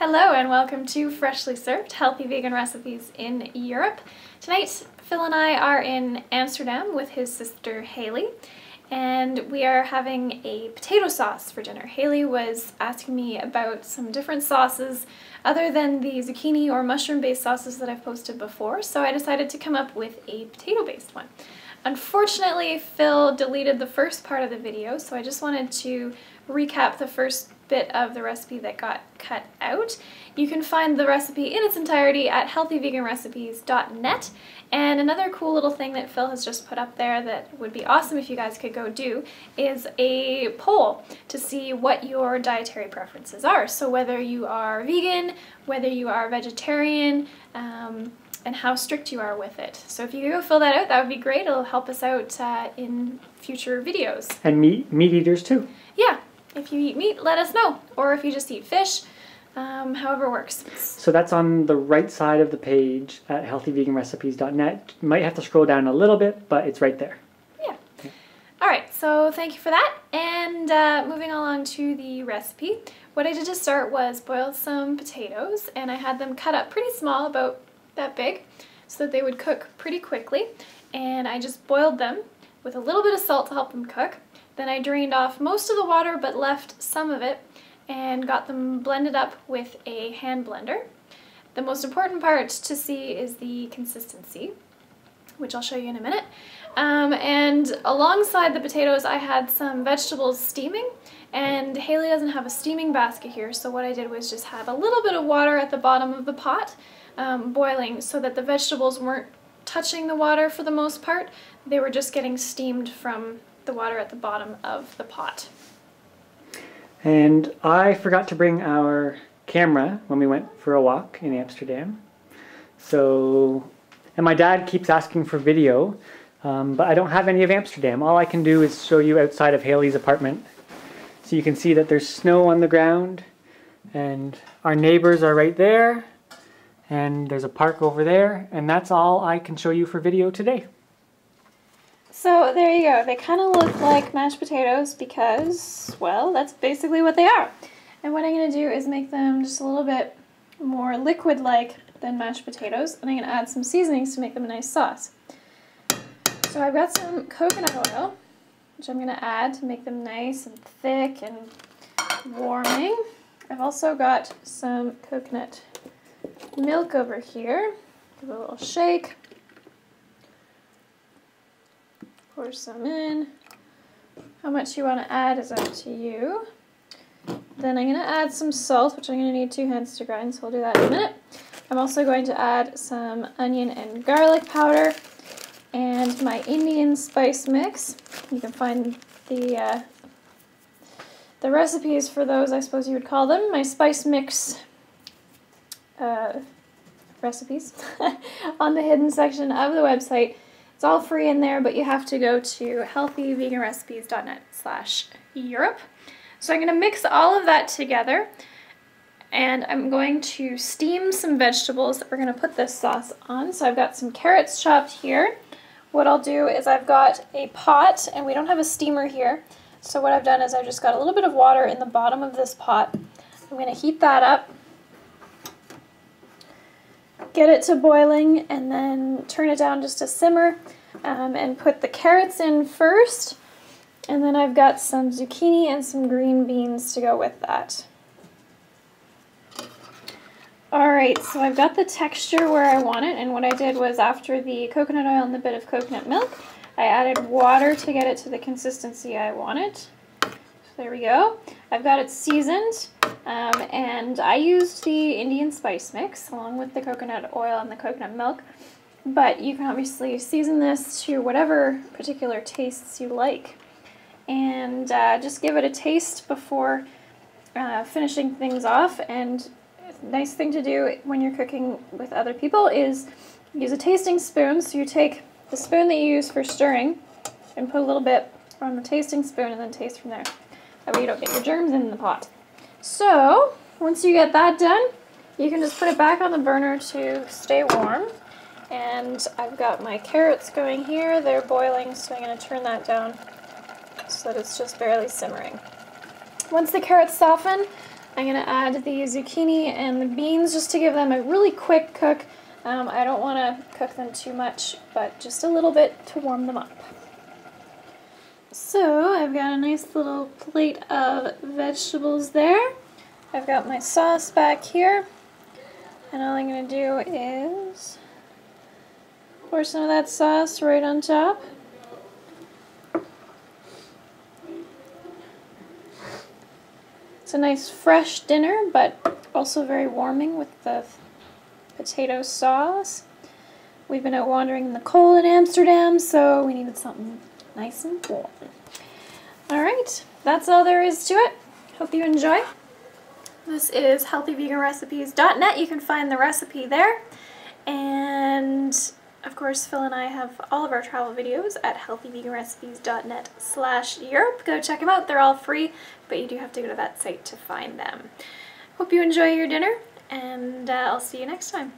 Hello and welcome to Freshly Served Healthy Vegan Recipes in Europe. Tonight Phil and I are in Amsterdam with his sister Haley, and we are having a potato sauce for dinner. Haley was asking me about some different sauces other than the zucchini or mushroom based sauces that I've posted before, so I decided to come up with a potato based one. Unfortunately, Phil deleted the first part of the video, so I just wanted to recap the first bit of the recipe that got cut out. You can find the recipe in its entirety at healthyveganrecipes.net, and another cool little thing that Phil has just put up there that would be awesome if you guys could go do is a poll to see what your dietary preferences are. So whether you are vegan, whether you are vegetarian, and how strict you are with it. So if you could go fill that out, that would be great. It'll help us out in future videos. And meat eaters too. Yeah, if you eat meat, let us know. Or if you just eat fish, however works. So that's on the right side of the page at healthyveganrecipes.net. You might have to scroll down a little bit, but it's right there. Yeah. Alright, so thank you for that. And moving along to the recipe. What I did to start was boil some potatoes, and I had them cut up pretty small, about that big, so that they would cook pretty quickly. And I just boiled them with a little bit of salt to help them cook. Then I drained off most of the water but left some of it and got them blended up with a hand blender. The most important part to see is the consistency, which I'll show you in a minute. And alongside the potatoes I had some vegetables steaming, and Haley doesn't have a steaming basket here, so what I did was just have a little bit of water at the bottom of the pot boiling so that the vegetables weren't touching the water for the most part. They were just getting steamed from the water at the bottom of the pot. And I forgot to bring our camera when we went for a walk in Amsterdam. So, and my dad keeps asking for video, but I don't have any of Amsterdam. All I can do is show you outside of Haley's apartment. So you can see that there's snow on the ground, and our neighbors are right there, and there's a park over there, and that's all I can show you for video today. So there you go. They kind of look like mashed potatoes because, well, that's basically what they are. And what I'm going to do is make them just a little bit more liquid-like than mashed potatoes, and I'm going to add some seasonings to make them a nice sauce. So I've got some coconut oil, which I'm going to add to make them nice and thick and warming. I've also got some coconut milk over here. Give it a little shake. Pour some in. How much you want to add is up to you. Then I'm going to add some salt, which I'm going to need 2 hands to grind, so we'll do that in a minute. I'm also going to add some onion and garlic powder and my Indian spice mix. You can find the recipes for those, I suppose you would call them, my spice mix recipes on the hidden section of the website. It's all free in there, but you have to go to healthyveganrecipes.net/Europe. So I'm going to mix all of that together, and I'm going to steam some vegetables that we're going to put this sauce on. So I've got some carrots chopped here. What I'll do is I've got a pot, and we don't have a steamer here. So what I've done is I've just got a little bit of water in the bottom of this pot. I'm going to heat that up, get it to boiling, and then turn it down just to simmer, and put the carrots in first, and then I've got some zucchini and some green beans to go with that. Alright, so I've got the texture where I want it, and what I did was after the coconut oil and the bit of coconut milk, I added water to get it to the consistency I want it. So there we go. I've got it seasoned. And I used the Indian spice mix along with the coconut oil and the coconut milk, but you can obviously season this to whatever particular tastes you like, and just give it a taste before finishing things off. And a nice thing to do when you're cooking with other people is use a tasting spoon. So you take the spoon that you use for stirring and put a little bit on the tasting spoon and then taste from there. That way you don't get your germs in the pot. So, once you get that done, you can just put it back on the burner to stay warm. And I've got my carrots going here. They're boiling, so I'm going to turn that down so that it's just barely simmering. Once the carrots soften, I'm going to add the zucchini and the beans just to give them a really quick cook. I don't want to cook them too much, but just a little bit to warm them up. So I've got a nice little plate of vegetables there. I've got my sauce back here, and all I'm going to do is pour some of that sauce right on top. It's a nice fresh dinner, but also very warming with the potato sauce. We've been out wandering in the cold in Amsterdam, so we needed something nice and warm. Alright, that's all there is to it. Hope you enjoy. This is healthyveganrecipes.net. You can find the recipe there. And of course, Phil and I have all of our travel videos at healthyveganrecipes.net/Europe. Go check them out. They're all free, but you do have to go to that site to find them. Hope you enjoy your dinner, and I'll see you next time.